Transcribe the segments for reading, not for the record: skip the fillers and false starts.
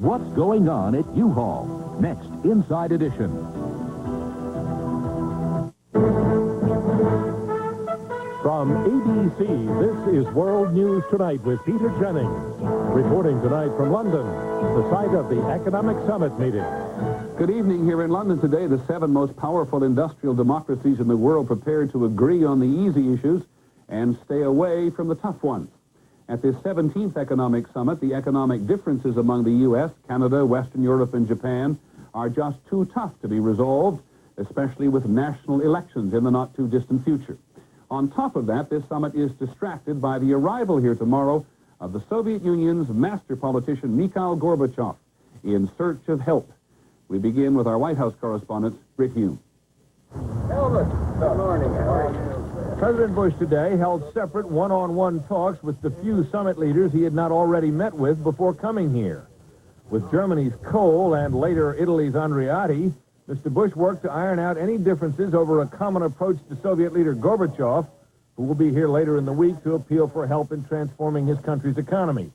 what's going on at U-Haul. Next, Inside Edition. From ABC, this is World News Tonight with Peter Jennings. Reporting tonight from London, the site of the Economic Summit meeting. Good evening. Here in London today, the 7 most powerful industrial democracies in the world prepared to agree on the easy issues and stay away from the tough ones. At this 17th Economic Summit, the economic differences among the U.S., Canada, Western Europe, and Japan are just too tough to be resolved, especially with national elections in the not-too-distant future. On top of that, this summit is distracted by the arrival here tomorrow of the Soviet Union's master politician Mikhail Gorbachev in search of help. We begin with our White House correspondent, Rick Hume. Elvis, good morning. President Bush today held separate one-on-one talks with the few summit leaders he had not already met with before coming here. With Germany's Kohl and later Italy's Andreotti, Mr. Bush worked to iron out any differences over a common approach to Soviet leader Gorbachev, who will be here later in the week to appeal for help in transforming his country's economy.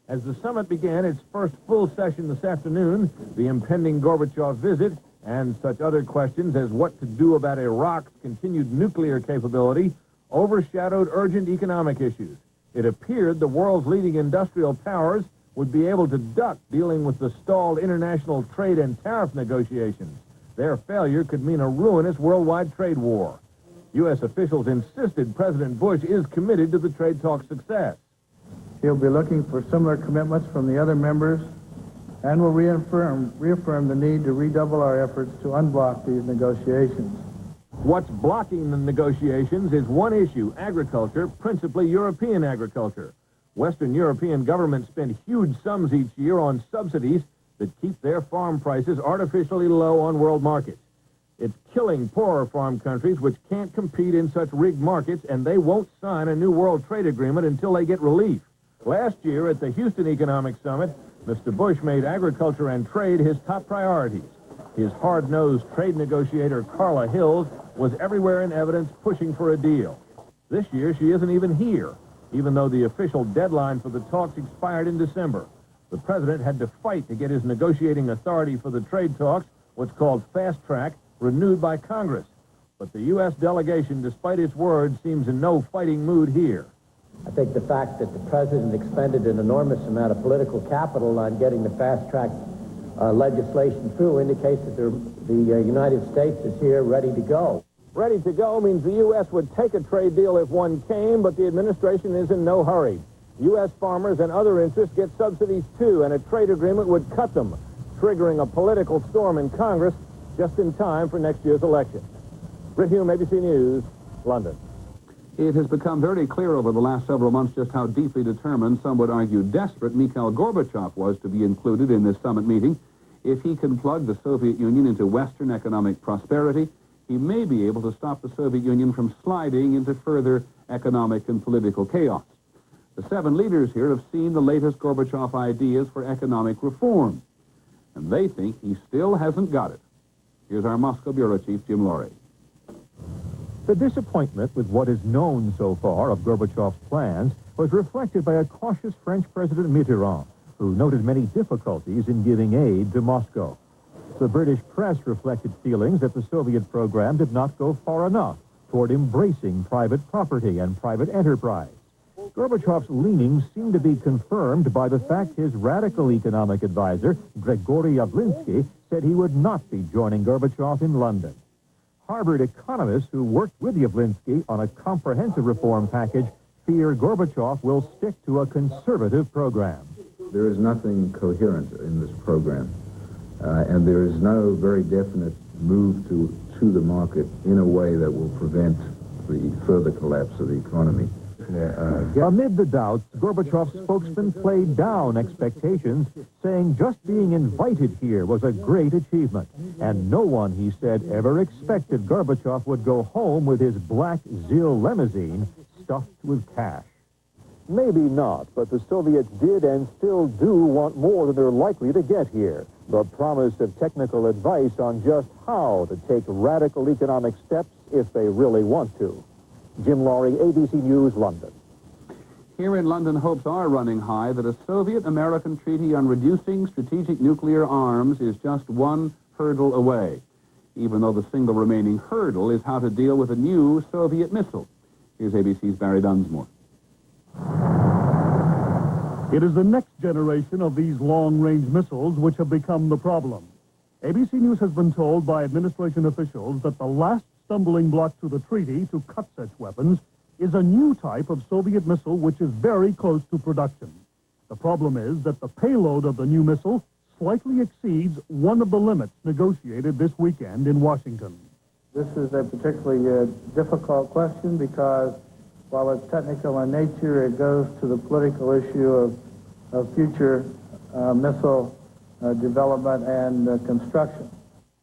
As the summit began its first full session this afternoon, the impending Gorbachev visit and such other questions as what to do about Iraq's continued nuclear capability overshadowed urgent economic issues. It appeared the world's leading industrial powers would be able to duck dealing with the stalled international trade and tariff negotiations. Their failure could mean a ruinous worldwide trade war. U.S. officials insisted President Bush is committed to the trade talks' success. He'll be looking for similar commitments from the other members and will reaffirm the need to redouble our efforts to unblock these negotiations. What's blocking the negotiations is one issue, agriculture, principally European agriculture. Western European governments spend huge sums each year on subsidies that keep their farm prices artificially low on world markets. It's killing poorer farm countries which can't compete in such rigged markets, and they won't sign a new world trade agreement until they get relief. Last year at the Houston Economic Summit, Mr. Bush made agriculture and trade his top priorities. His hard-nosed trade negotiator, Carla Hills, was everywhere in evidence pushing for a deal. This year, she isn't even here, even though the official deadline for the talks expired in December. The president had to fight to get his negotiating authority for the trade talks, what's called fast track, renewed by Congress. But the U.S. delegation, despite its words, seems in no fighting mood here. I think the fact that the president expended an enormous amount of political capital on getting the fast-track legislation through indicates that the United States is here ready to go. Ready to go means the U.S. would take a trade deal if one came, but the administration is in no hurry. U.S. farmers and other interests get subsidies too, and a trade agreement would cut them, triggering a political storm in Congress just in time for next year's election. Rick Hume, ABC News, London. It has become very clear over the last several months just how deeply determined, some would argue desperate, Mikhail Gorbachev was to be included in this summit meeting. If he can plug the Soviet Union into Western economic prosperity, he may be able to stop the Soviet Union from sliding into further economic and political chaos. The 7 leaders here have seen the latest Gorbachev ideas for economic reform, and they think he still hasn't got it. Here's our Moscow Bureau Chief, Jim Laurie. The disappointment with what is known so far of Gorbachev's plans was reflected by a cautious French President Mitterrand, who noted many difficulties in giving aid to Moscow. The British press reflected feelings that the Soviet program did not go far enough toward embracing private property and private enterprise. Gorbachev's leanings seem to be confirmed by the fact his radical economic advisor, Grigory Yavlinsky, said he would not be joining Gorbachev in London. Harvard economists who worked with Yavlinsky on a comprehensive reform package fear Gorbachev will stick to a conservative program. There is nothing coherent in this program, and there is no very definite move to the market in a way that will prevent the further collapse of the economy. Amid the doubts, Gorbachev's spokesman played down expectations, saying just being invited here was a great achievement. And no one, he said, ever expected Gorbachev would go home with his black ZIL limousine stuffed with cash. Maybe not, but the Soviets did and still do want more than they're likely to get here. The promise of technical advice on just how to take radical economic steps if they really want to. Jim Laurie, ABC News, London. Here in London, hopes are running high that a Soviet-American treaty on reducing strategic nuclear arms is just one hurdle away, even though the single remaining hurdle is how to deal with a new Soviet missile. Here's ABC's Barry Dunsmore. It is the next generation of these long-range missiles which have become the problem. ABC News has been told by administration officials that the last stumbling block to the treaty to cut such weapons is a new type of Soviet missile which is very close to production. The problem is that the payload of the new missile slightly exceeds one of the limits negotiated this weekend in Washington. This is a particularly difficult question because while it's technical in nature, it goes to the political issue of future missile development and construction.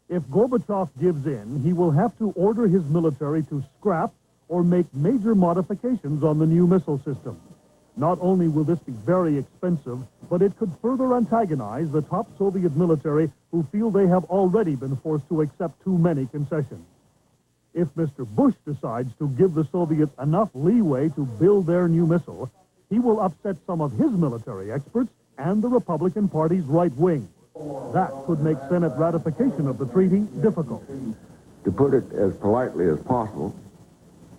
If Gorbachev gives in, he will have to order his military to scrap or make major modifications on the new missile system. Not only will this be very expensive, but it could further antagonize the top Soviet military who feel they have already been forced to accept too many concessions. If Mr. Bush decides to give the Soviets enough leeway to build their new missile, he will upset some of his military experts and the Republican Party's right wing. That could make Senate ratification of the treaty difficult. To put it as politely as possible,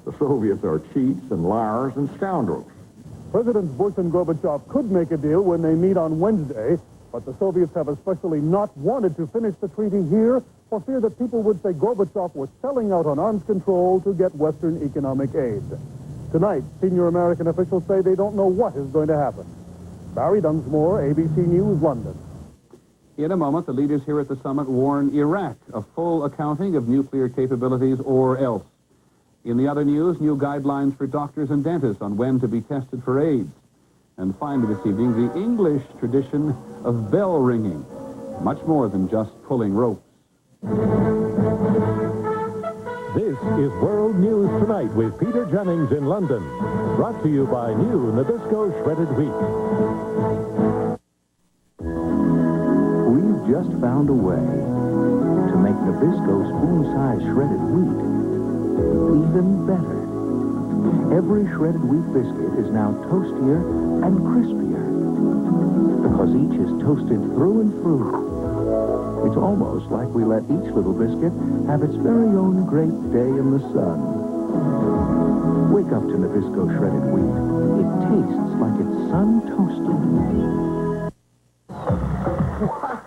the Soviets are cheats and liars and scoundrels. Presidents Bush and Gorbachev could make a deal when they meet on Wednesday, but the Soviets have especially not wanted to finish the treaty here for fear that people would say Gorbachev was selling out on arms control to get Western economic aid. Tonight, senior American officials say they don't know what is going to happen. Barry Dunsmore, ABC News, London. In a moment, the leaders here at the summit warn Iraq a full accounting of nuclear capabilities or else. In the other news, new guidelines for doctors and dentists on when to be tested for AIDS. And finally this evening, the English tradition of bell ringing. Much more than just pulling ropes. This is World News Tonight with Peter Jennings in London. Brought to you by new Nabisco Shredded Wheat. We've just found a way to make Nabisco spoon-sized shredded wheat even better. Every shredded wheat biscuit is now toastier and crispier because each is toasted through and through. It's almost like we let each little biscuit have its very own great day in the sun. Wake up to Nabisco shredded wheat. It tastes like it's sun-toasted. What?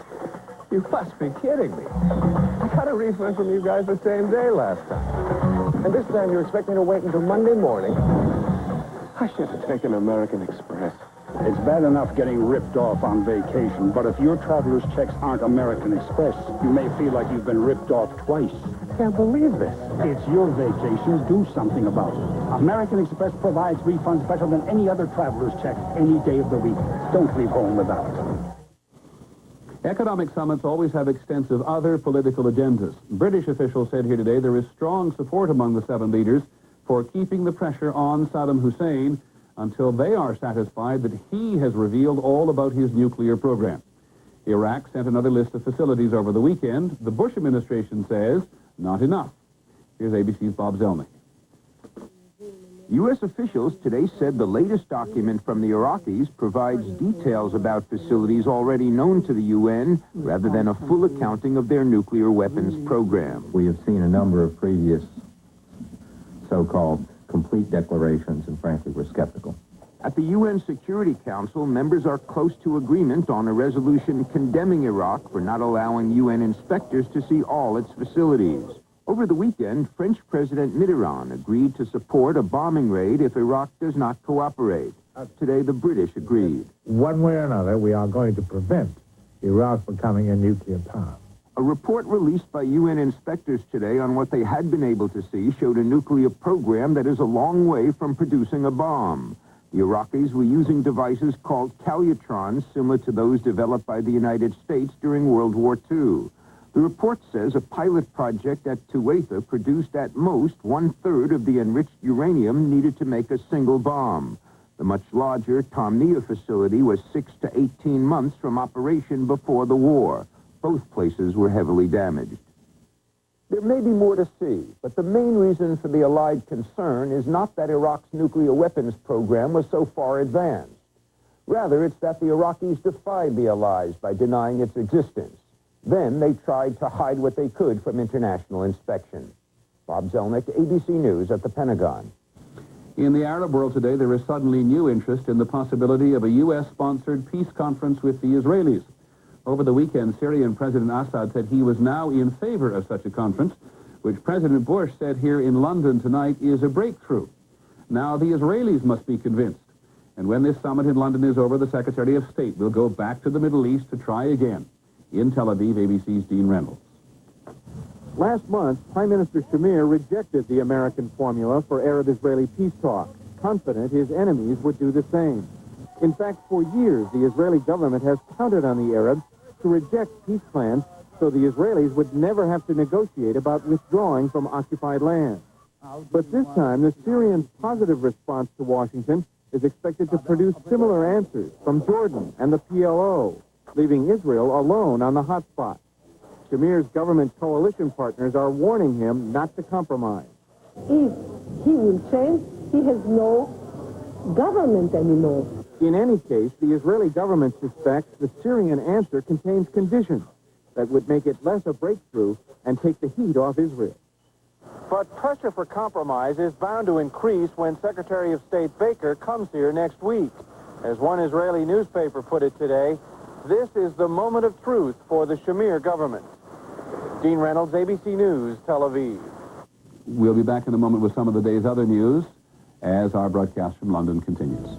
You must be kidding me. I got a refund from you guys the same day last time. And this time you expect me to wait until Monday morning? I should have taken American Express. It's bad enough getting ripped off on vacation, but if your traveler's checks aren't American Express, you may feel like you've been ripped off twice. I can't believe this. It's your vacation. Do something about it. American Express provides refunds better than any other traveler's check any day of the week. Don't leave home without it. Economic summits always have extensive other political agendas. British officials said here today there is strong support among the 7 leaders for keeping the pressure on Saddam Hussein until they are satisfied that he has revealed all about his nuclear program. Iraq sent another list of facilities over the weekend. The Bush administration says not enough. Here's ABC's Bob Zelnick. U.S. officials today said the latest document from the Iraqis provides details about facilities already known to the UN rather than a full accounting of their nuclear weapons program. We have seen a number of previous so-called complete declarations, and frankly, we're skeptical. At the UN Security Council, members are close to agreement on a resolution condemning Iraq for not allowing UN inspectors to see all its facilities. Over the weekend, French President Mitterrand agreed to support a bombing raid if Iraq does not cooperate. Today, the British agreed. One way or another, we are going to prevent Iraq becoming a nuclear power. A report released by UN inspectors today on what they had been able to see showed a nuclear program that is a long way from producing a bomb. The Iraqis were using devices called Calutrons, similar to those developed by the United States during World War II. The report says a pilot project at Tuatha produced at most 1/3 of the enriched uranium needed to make a single bomb. The much larger Tamnia facility was 6 to 18 months from operation before the war. Both places were heavily damaged. There may be more to see, but the main reason for the Allied concern is not that Iraq's nuclear weapons program was so far advanced. Rather, it's that the Iraqis defied the Allies by denying its existence. Then they tried to hide what they could from international inspection. Bob Zelnick, ABC News at the Pentagon. In the Arab world today, there is suddenly new interest in the possibility of a U.S.-sponsored peace conference with the Israelis. Over the weekend, Syrian President Assad said he was now in favor of such a conference, which President Bush said here in London tonight is a breakthrough. Now the Israelis must be convinced. And when this summit in London is over, the Secretary of State will go back to the Middle East to try again. In Tel Aviv, ABC's Dean Reynolds. Last month, Prime Minister Shamir rejected the American formula for Arab-Israeli peace talks, confident his enemies would do the same. In fact, for years, the Israeli government has counted on the Arabs to reject peace plans so the Israelis would never have to negotiate about withdrawing from occupied land. But this time, the Syrians' positive response to Washington is expected to produce similar answers from Jordan and the PLO, leaving Israel alone on the hotspot. Shamir's government coalition partners are warning him not to compromise. If he will change, he has no government anymore. In any case, the Israeli government suspects the Syrian answer contains conditions that would make it less a breakthrough and take the heat off Israel. But pressure for compromise is bound to increase when Secretary of State Baker comes here next week. As one Israeli newspaper put it today, this is the moment of truth for the Shamir government. Dean Reynolds, ABC News, Tel Aviv. We'll be back in a moment with some of the day's other news as our broadcast from London continues.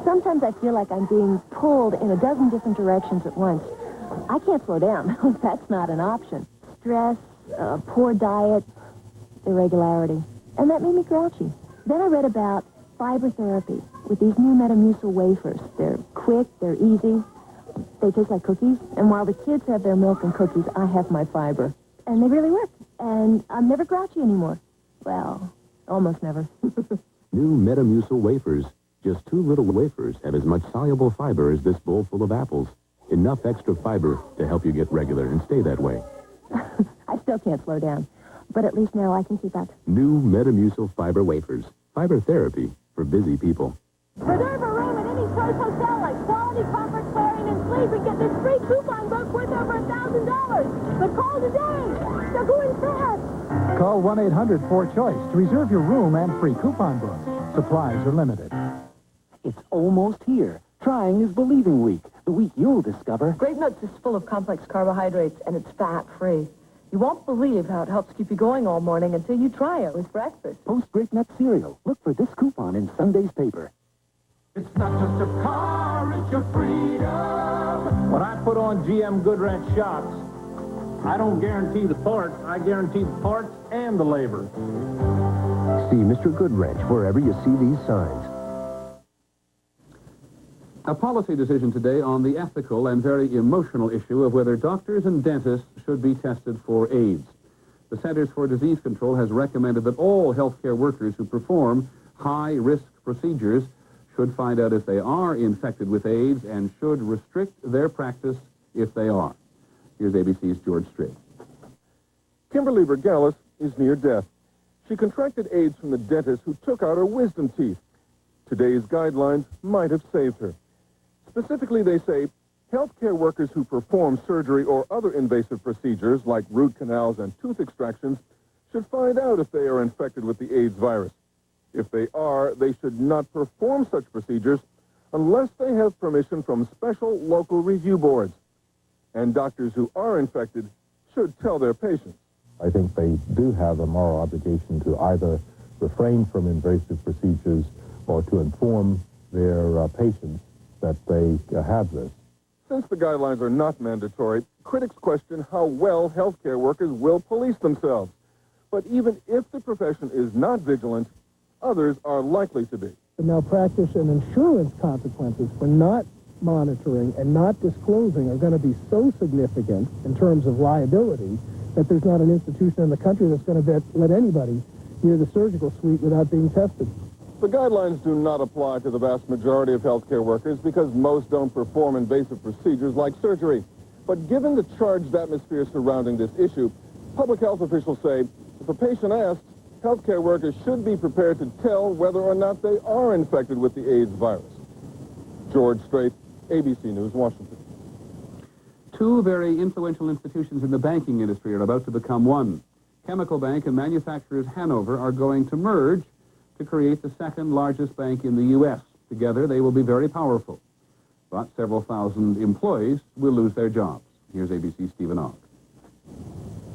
Sometimes I feel like I'm being pulled in a dozen different directions at once. I can't slow down. That's not an option. Stress, poor diet, irregularity. And that made me grouchy. Then I read about fiber therapy with these new Metamucil wafers. They're quick, they're easy, they taste like cookies. And while the kids have their milk and cookies, I have my fiber. And they really work. And I'm never grouchy anymore. Well, almost never. New Metamucil wafers. Just 2 little wafers have as much soluble fiber as this bowl full of apples. Enough extra fiber to help you get regular and stay that way. I still can't slow down. But at least now I can keep up. New Metamucil fiber wafers. Fiber therapy for busy people. Reserve a room at any choice hotel like Quality, Comfort, Clarion, and Sleep and get this free coupon book worth over $1,000. But call today. They're going fast. Call 1-800-4CHOICE to reserve your room and free coupon book. Supplies are limited. It's almost here. Trying is Believing Week, the week you'll discover. Grape Nuts is full of complex carbohydrates, and it's fat-free. You won't believe how it helps keep you going all morning until you try it with breakfast. Post Grape Nut cereal. Look for this coupon in Sunday's paper. It's not just a car, it's your freedom. When I put on GM Goodwrench shocks, I don't guarantee the parts, I guarantee the parts and the labor. See Mr. Goodwrench wherever you see these signs. A policy decision today on the ethical and very emotional issue of whether doctors and dentists should be tested for AIDS. The Centers for Disease Control has recommended that all healthcare workers who perform high-risk procedures should find out if they are infected with AIDS and should restrict their practice if they are. Here's ABC's George Strait. Kimberly Bergalis is near death. She contracted AIDS from the dentist who took out her wisdom teeth. Today's guidelines might have saved her. Specifically, they say healthcare workers who perform surgery or other invasive procedures like root canals and tooth extractions should find out if they are infected with the AIDS virus. If they are, they should not perform such procedures unless they have permission from special local review boards. And doctors who are infected should tell their patients. I think they do have a moral obligation to either refrain from invasive procedures or to inform their patients that they have this. Since the guidelines are not mandatory, critics question how well healthcare workers will police themselves. But even if the profession is not vigilant, others are likely to be. The malpractice and insurance consequences for not monitoring and not disclosing are going to be so significant in terms of liability that there's not an institution in the country that's going to let anybody near the surgical suite without being tested. The guidelines do not apply to the vast majority of healthcare workers because most don't perform invasive procedures like surgery. But given the charged atmosphere surrounding this issue, public health officials say if a patient asks, healthcare workers should be prepared to tell whether or not they are infected with the AIDS virus. George Strait, ABC News, Washington. Two very influential institutions in the banking industry are about to become one. Chemical Bank and Manufacturers Hanover are going to merge to create the second largest bank in the U.S. Together, they will be very powerful. But several thousand employees will lose their jobs. Here's ABC's Stephen Ogg.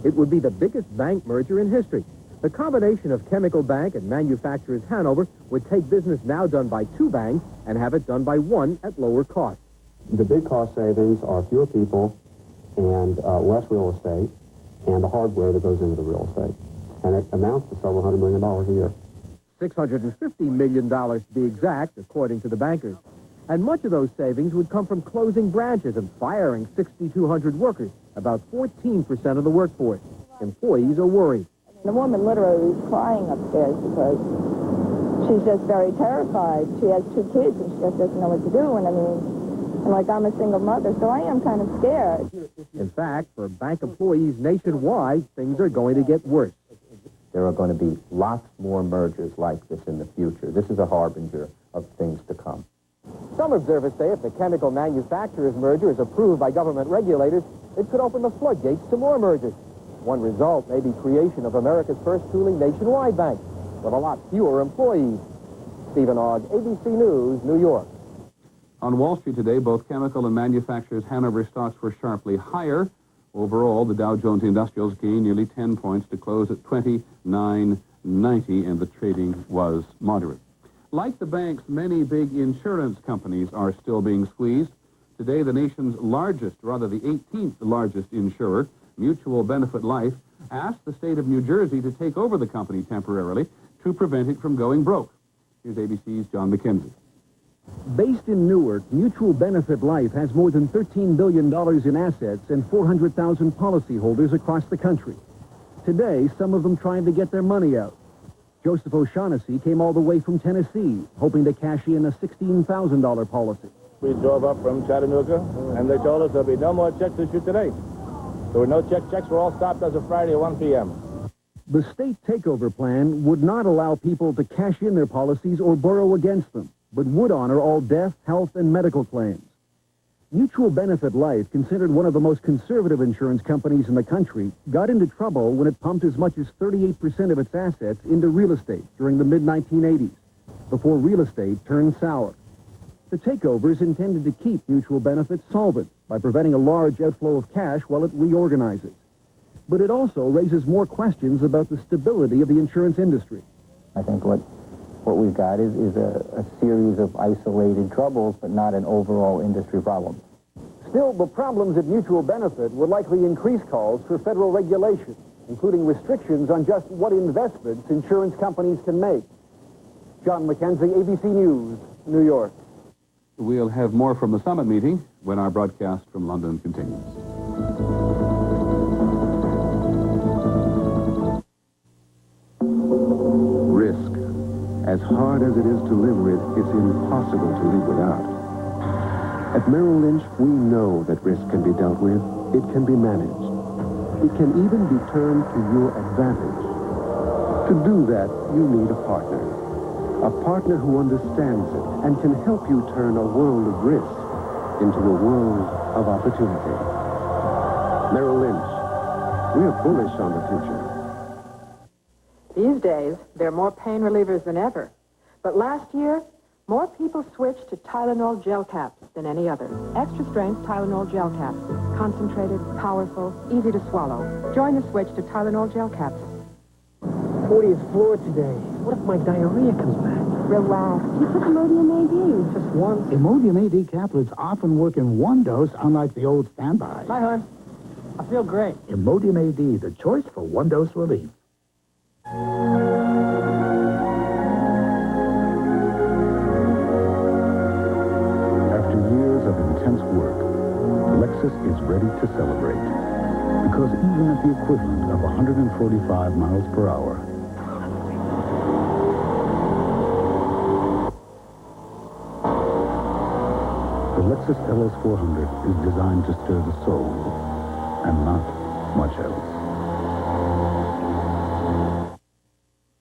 It would be the biggest bank merger in history. The combination of Chemical Bank and Manufacturers Hanover would take business now done by two banks and have it done by one at lower cost. The big cost savings are fewer people and less real estate and the hardware that goes into the real estate. And it amounts to several $100 million a year. $650 million to be exact, according to the bankers. And much of those savings would come from closing branches and firing 6,200 workers, about 14% of the workforce. Employees are worried. The woman literally is crying upstairs because she's just very terrified. She has two kids and she just doesn't know what to do. And I mean, like I'm a single mother, so I am kind of scared. In fact, for bank employees nationwide, things are going to get worse. There are going to be lots more mergers like this in the future. This is a harbinger of things to come. Some observers say if the chemical manufacturers merger is approved by government regulators, it could open the floodgates to more mergers. One result may be creation of America's first truly nationwide bank with a lot fewer employees. Stephen Ogg, ABC News, New York. On Wall Street today, both Chemical and Manufacturers Hanover stocks were sharply higher. Overall, the Dow Jones Industrials gained nearly 10 points to close at 2990, and the trading was moderate. Like the banks, many big insurance companies are still being squeezed. Today, the nation's largest, rather the 18th largest insurer, Mutual Benefit Life, asked the state of New Jersey to take over the company temporarily to prevent it from going broke. Here's ABC's John McKenzie. Based in Newark, Mutual Benefit Life has more than $13 billion in assets and 400,000 policyholders across the country. Today, some of them trying to get their money out. Joseph O'Shaughnessy came all the way from Tennessee, hoping to cash in a $16,000 policy. We drove up from Chattanooga, and they told us there'll be no more checks issued today. There were no checks were all stopped as of Friday at 1 p.m. The state takeover plan would not allow people to cash in their policies or borrow against them, but would honor all death, health, and medical claims. Mutual Benefit Life, considered one of the most conservative insurance companies in the country, got into trouble when it pumped as much as 38% of its assets into real estate during the mid-1980s, before real estate turned sour. The takeover is intended to keep Mutual Benefit solvent by preventing a large outflow of cash while it reorganizes. But it also raises more questions about the stability of the insurance industry. I think what we've got is a series of isolated troubles, but not an overall industry problem. Still, the problems at Mutual Benefit would likely increase calls for federal regulation, including restrictions on just what investments insurance companies can make. John McKenzie, ABC News, New York. We'll have more from the summit meeting when our broadcast from London continues. Risk. As hard as it is to live with, it's impossible to live without. At Merrill Lynch, we know that risk can be dealt with. It can be managed. It can even be turned to your advantage. To do that, you need a partner. A partner who understands it and can help you turn a world of risk into a world of opportunity. Merrill Lynch. We're bullish on the future. These days, there are more pain relievers than ever. But last year, more people switched to Tylenol gel caps than any other. Extra-strength Tylenol gel caps. Concentrated, powerful, easy to swallow. Join the switch to Tylenol gel caps. 40th floor today. What if my diarrhea comes back? Relax. You took Imodium AD. Just one. Imodium AD caplets often work in one dose, unlike the old standby. Hi, hon. I feel great. Imodium AD, the choice for one-dose relief. After years of intense work, Lexus is ready to celebrate. Because even at the equivalent of 145 miles per hour, Lexus LS400 is designed to stir the soul, and not much else.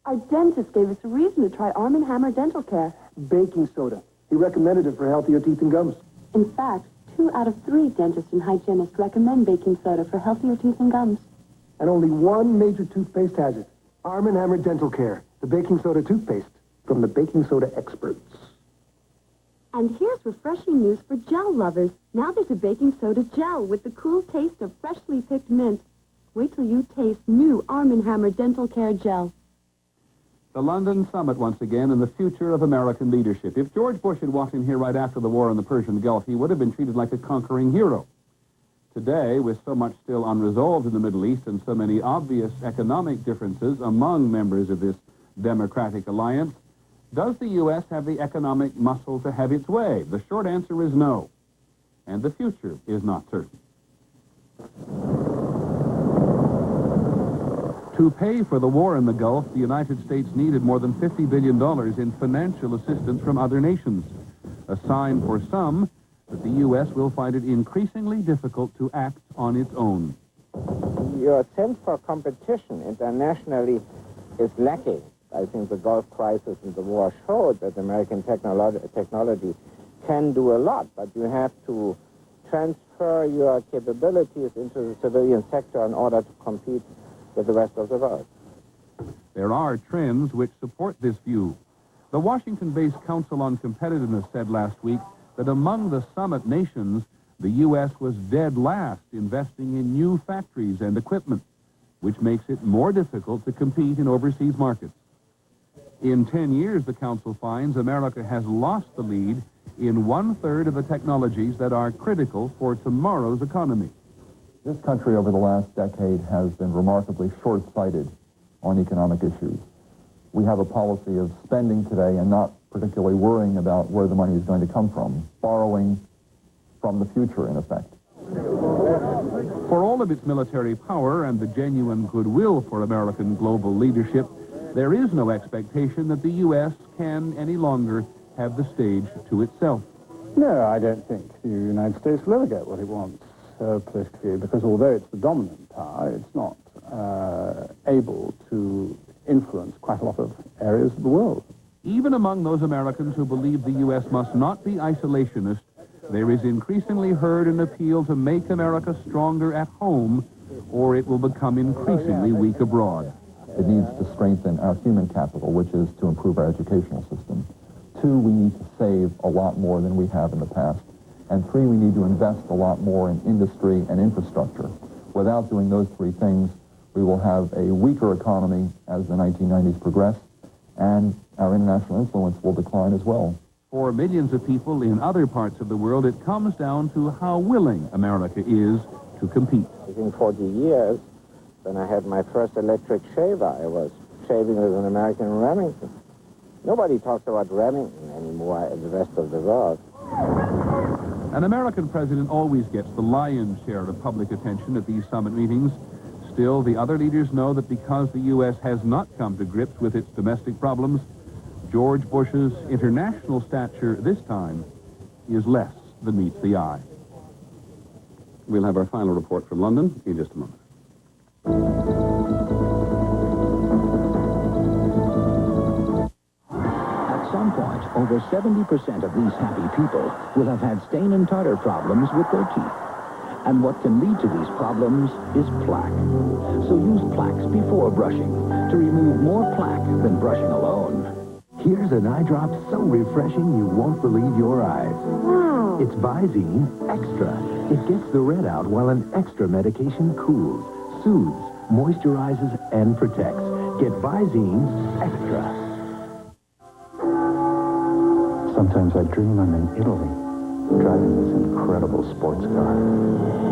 Our dentist gave us a reason to try Arm & Hammer Dental Care. Baking soda. He recommended it for healthier teeth and gums. In fact, 2 out of 3 dentists and hygienists recommend baking soda for healthier teeth and gums. And only one major toothpaste has it. Arm & Hammer Dental Care, the baking soda toothpaste from the baking soda experts. And here's refreshing news for gel lovers. Now there's a baking soda gel with the cool taste of freshly picked mint. Wait till you taste new Arm & Hammer Dental Care Gel. The London summit once again and the future of American leadership. If George Bush had walked in here right after the war in the Persian Gulf, he would have been treated like a conquering hero. Today, with so much still unresolved in the Middle East and so many obvious economic differences among members of this democratic alliance, does the U.S. have the economic muscle to have its way? The short answer is no. And the future is not certain. To pay for the war in the Gulf, the United States needed more than $50 billion in financial assistance from other nations. A sign for some that the U.S. will find it increasingly difficult to act on its own. Your sense for competition internationally is lacking. I think the Gulf crisis and the war showed that American technology can do a lot, but you have to transfer your capabilities into the civilian sector in order to compete with the rest of the world. There are trends which support this view. The Washington-based Council on Competitiveness said last week that among the summit nations, the U.S. was dead last investing in new factories and equipment, which makes it more difficult to compete in overseas markets. In 10 years, the Council finds America has lost the lead in 1/3 of the technologies that are critical for tomorrow's economy. This country over the last decade has been remarkably short-sighted on economic issues. We have a policy of spending today and not particularly worrying about where the money is going to come from, borrowing from the future, in effect. For all of its military power and the genuine goodwill for American global leadership, there is no expectation that the U.S. can any longer have the stage to itself. No, I don't think the United States will ever get what it wants politically, because although it's the dominant power, it's not able to influence quite a lot of areas of the world. Even among those Americans who believe the U.S. must not be isolationist, there is increasingly heard an appeal to make America stronger at home, or it will become increasingly weak abroad. It needs to strengthen our human capital, which is to improve our educational system. 2, we need to save a lot more than we have in the past. And 3, we need to invest a lot more in industry and infrastructure. Without doing those 3 things, we will have a weaker economy as the 1990s progress, and our international influence will decline as well. For millions of people in other parts of the world, it comes down to how willing America is to compete. I think 40 years, when I had my first electric shaver, I was shaving with an American Remington. Nobody talks about Remington anymore in the rest of the world. An American president always gets the lion's share of public attention at these summit meetings. Still, the other leaders know that because the U.S. has not come to grips with its domestic problems, George Bush's international stature this time is less than meets the eye. We'll have our final report from London in just a moment. At some point, over 70% of these happy people will have had stain and tartar problems with their teeth. And what can lead to these problems is plaque. So use Plaques before brushing to remove more plaque than brushing alone. Here's an eye drop so refreshing you won't believe your eyes. Wow. It's Visine Extra. It gets the red out while an extra medication cools, soothes, moisturizes, and protects. Get Visine Extra. Sometimes I dream I'm in Italy, driving this incredible sports car.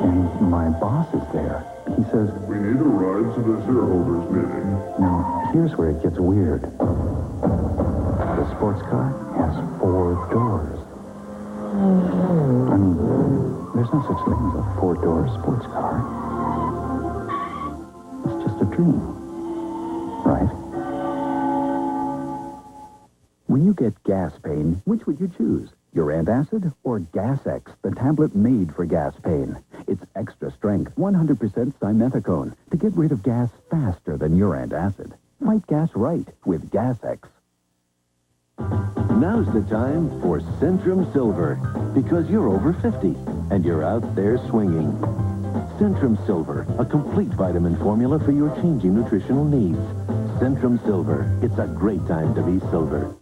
And my boss is there. He says, "We need a ride to the shareholders meeting." Now, here's where it gets weird. The sports car has 4 doors. I mean, there's no such thing as a 4-door sports car. It's just a dream, right? When you get gas pain, which would you choose? Your antacid or Gas-X, the tablet made for gas pain. It's extra strength, 100% simethicone to get rid of gas faster than your antacid. Fight gas right with Gas-X. Now's the time for Centrum Silver, because you're over 50 and you're out there swinging. Centrum Silver, a complete vitamin formula for your changing nutritional needs. Centrum Silver, it's a great time to be silver.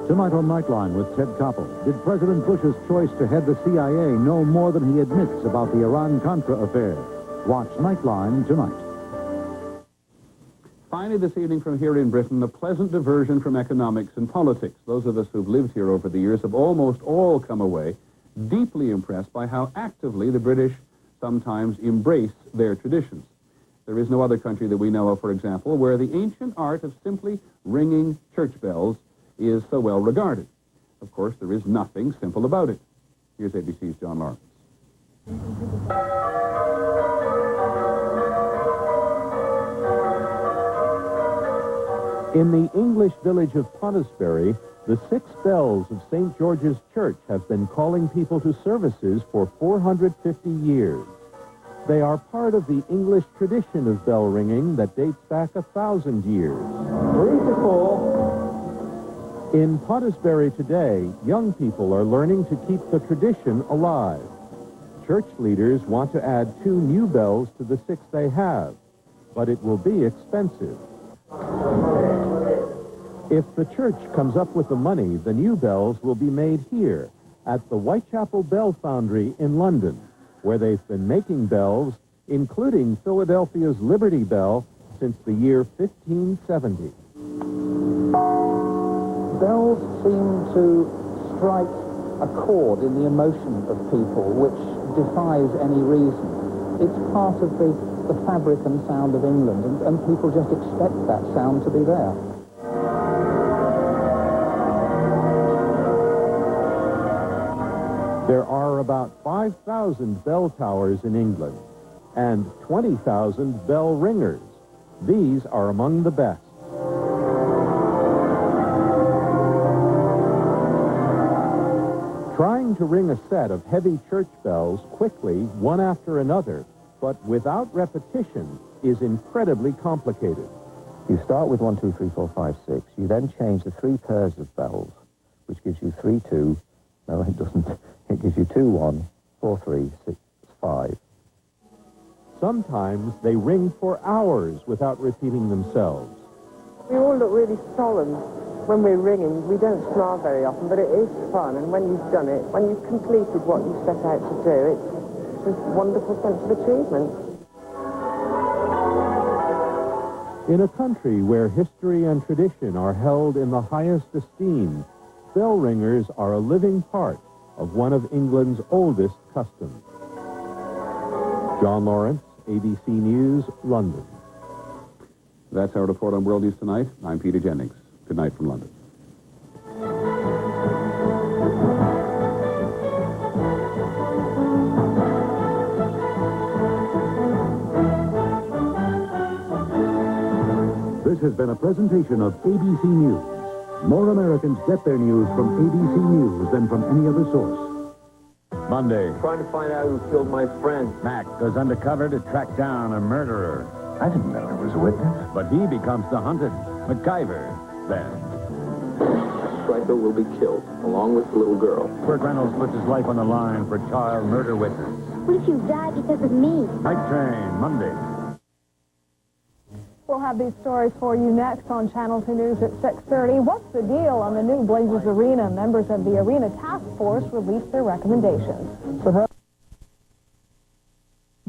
Tonight on Nightline with Ted Koppel. Did President Bush's choice to head the CIA know more than he admits about the Iran-Contra affair? Watch Nightline tonight. Finally, this evening from here in Britain, a pleasant diversion from economics and politics. Those of us who've lived here over the years have almost all come away deeply impressed by how actively the British sometimes embrace their traditions. There is no other country that we know of, for example, where the ancient art of simply ringing church bells is so well regarded. Of course, there is nothing simple about it. Here's ABC's John Lawrence. In the English village of Pontesbury, the 6 bells of St. George's Church have been calling people to services for 450 years. They are part of the English tradition of bell ringing that dates back 1,000 years. 3 to 4. In Pontesbury today, young people are learning to keep the tradition alive. Church leaders want to add 2 new bells to the 6 they have, but it will be expensive. If the church comes up with the money, the new bells will be made here at the Whitechapel Bell Foundry in London, where they've been making bells, including Philadelphia's Liberty Bell, since the year 1570. Bells seem to strike a chord in the emotion of people which defies any reason. It's part of the fabric and sound of England, and people just expect that sound to be there. There are about 5,000 bell towers in England and 20,000 bell ringers. These are among the best. Trying to ring a set of heavy church bells quickly, one after another, but without repetition, is incredibly complicated. You start with 1, 2, 3, 4, 5, 6. You then change the 3 pairs of bells, which gives you 3, 2. No, it doesn't. It gives you 2, 1, 4, 3, 6, 5. Sometimes they ring for hours without repeating themselves. We all look really solemn when we're ringing. We don't smile very often, but it is fun. And when you've done it, when you've completed what you set out to do, it's just a wonderful sense of achievement. In a country where history and tradition are held in the highest esteem, bell ringers are a living part of one of England's oldest customs. John Lawrence, ABC News, London. That's our report on World News Tonight. I'm Peter Jennings. Good night from London. This has been a presentation of ABC News. More Americans get their news from ABC News than from any other source. Monday, Trying to find out who killed my friend. Mac goes undercover to track down a murderer. I didn't know there was a witness. But he becomes the hunted. MacGyver, then. Stryker will be killed, along with the little girl. Burt Reynolds puts his life on the line for child murder witness. What if you die because of me? Night Train, Monday. We'll have these stories for you next on Channel 2 News at 6:30. What's the deal on the new Blazers Arena? Members of the Arena Task Force released their recommendations.